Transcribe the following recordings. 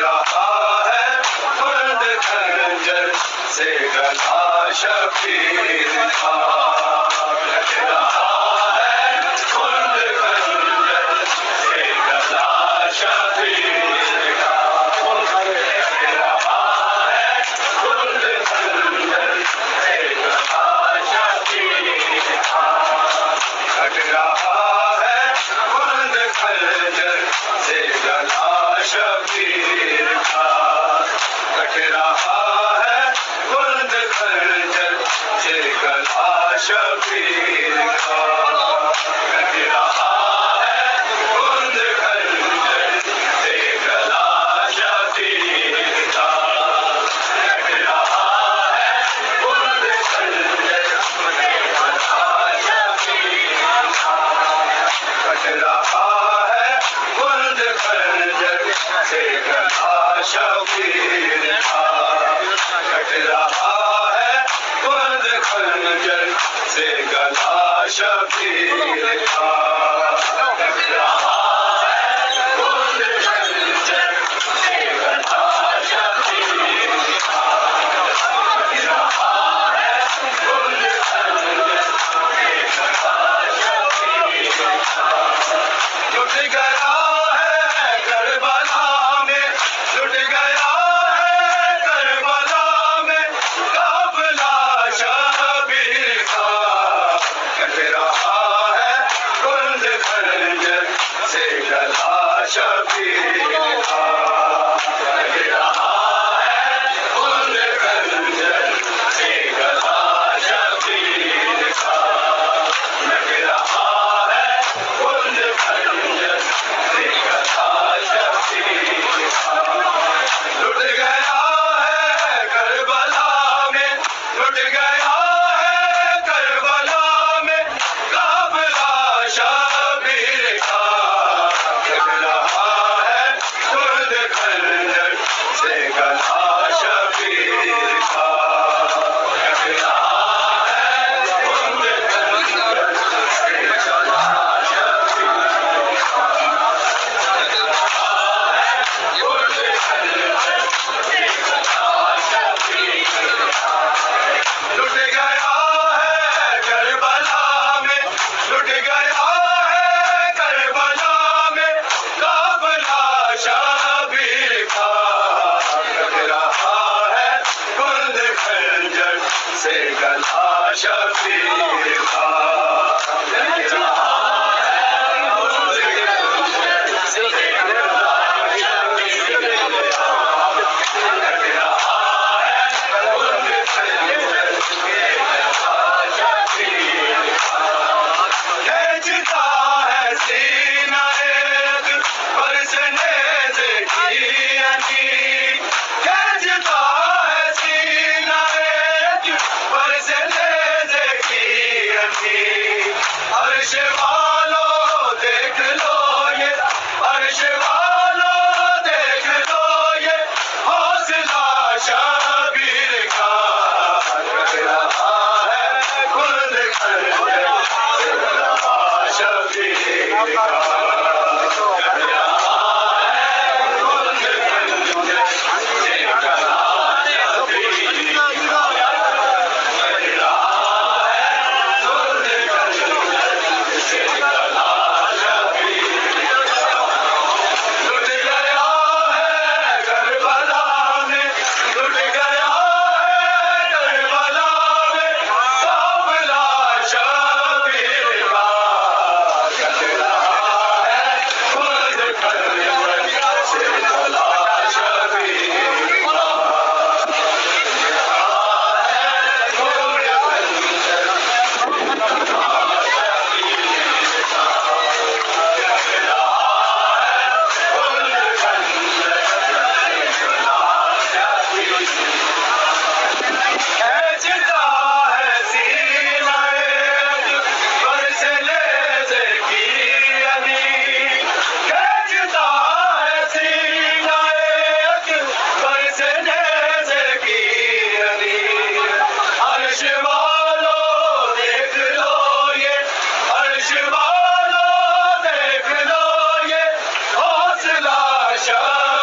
रहा है खुर्द खंजर से गला शबीर का, कट रहा है खुर्द खंजर से गला शबीर का, कट रहा है खुर्द खंजर से गला शबीर का, कट रहा है खुर्द खंजर से गला शबीर का, कट रहा है खुर्द खंजर से गला शबीर का, कट रहा है खुर्द खंजर से गला शबीर का, कट रहा है खुर्द खंजर से गला शबीर का, कट रहा है खुर्द खंजर से गला शबीर का, कट रहा है खुर्द खंजर से गला शबीर का, कट रहा है खुर्द खंजर से गला शबीर का, कट रहा है खुर्द खंजर से गला शबीर का, लुट गया है करबला में, लुट गया है करबला में काफिला शबीर का, कट रहा है खुर्द खंजर से गला शबीर का, कट रहा है खुर्द खंजर से गला शबीर का, कट रहा है खुर्द खंजर से गला शबीर का, लुट गया है करबला में, लुट गया है करबला में काफिला शबीर का, कट रहा है खुर्द खंजर से गला शबीर का, कट रहा है खुर्द खंजर से गला शबीर का, कट रहा है खुर्द खंजर से गला शबीर का, लुट गया है करबला में, लुट गया है करबला में काफिला शबीर का, कट रहा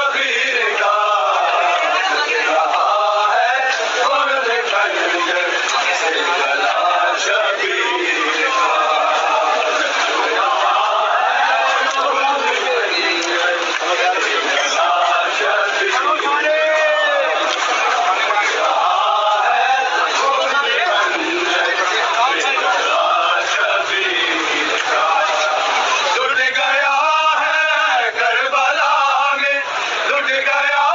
शबीर का रहा है कुर्द खंजर से गला शबीर का लुट गया है करबला में लुट गया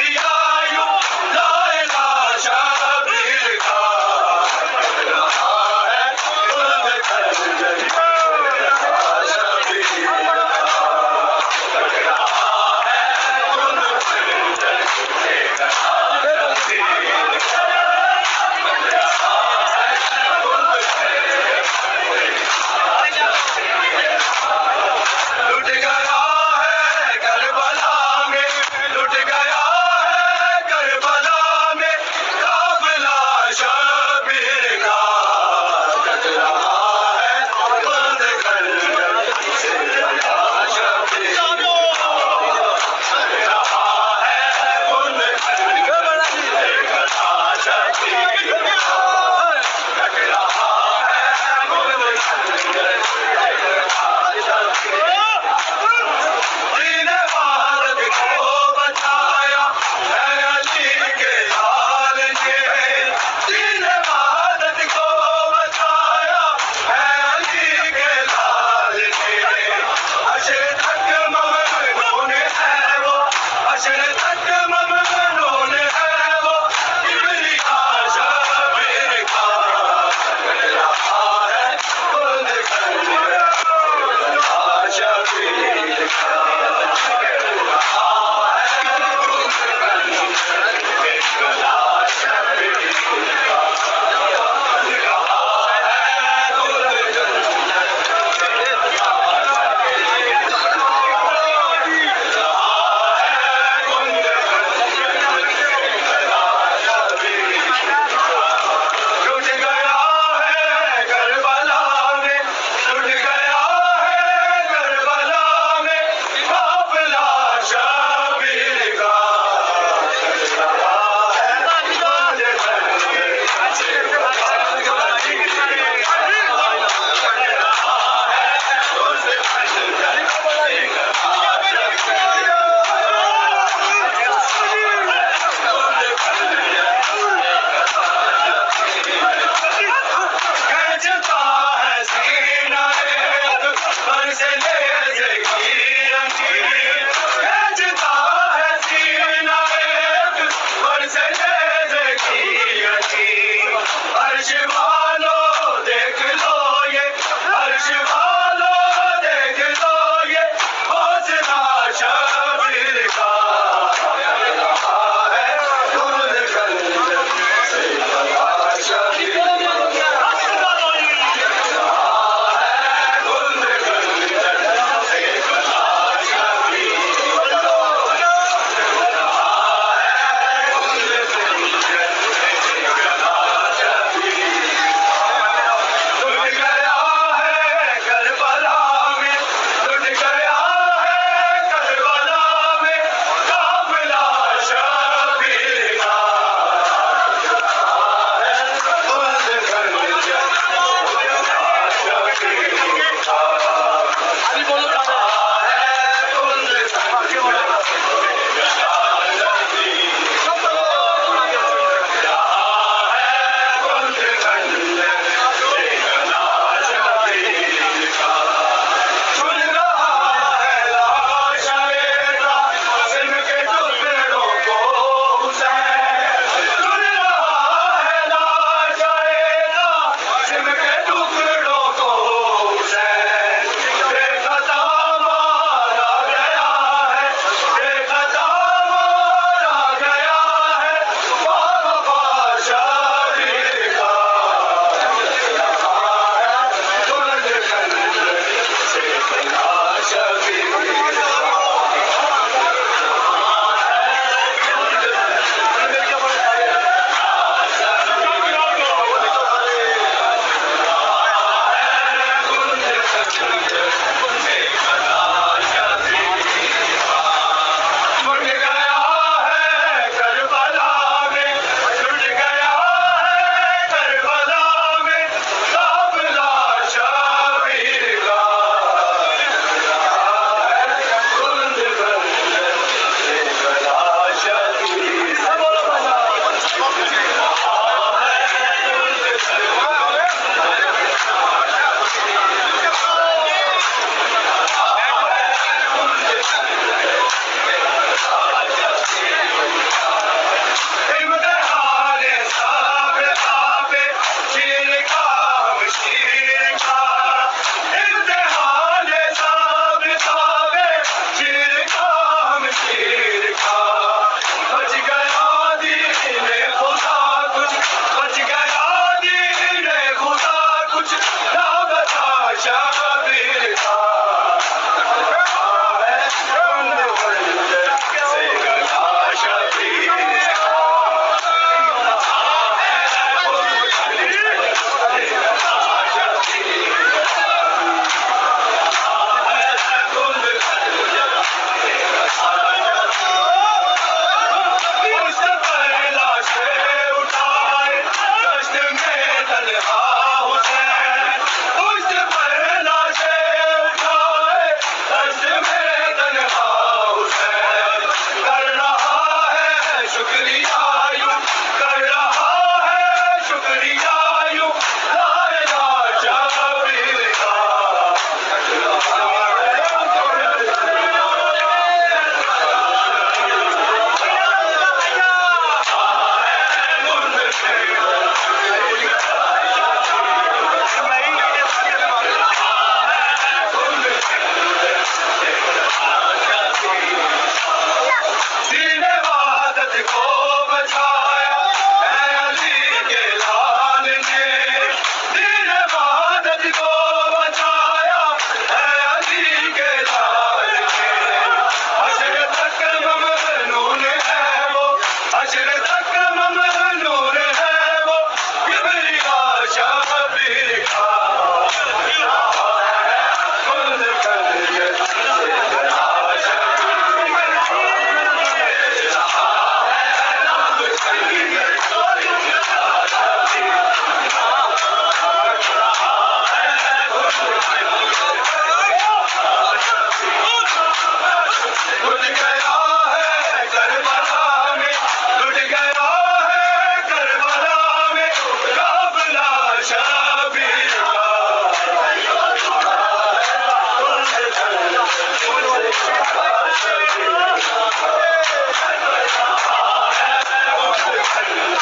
दिया यूं लायला शबीर का लग रहा है खुद खंजर मेरा शबीर का लग रहा है खुद खंजर मेरा शबीर का लग रहा है खुद लुट गया है करबला में लुट गया है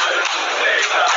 देखा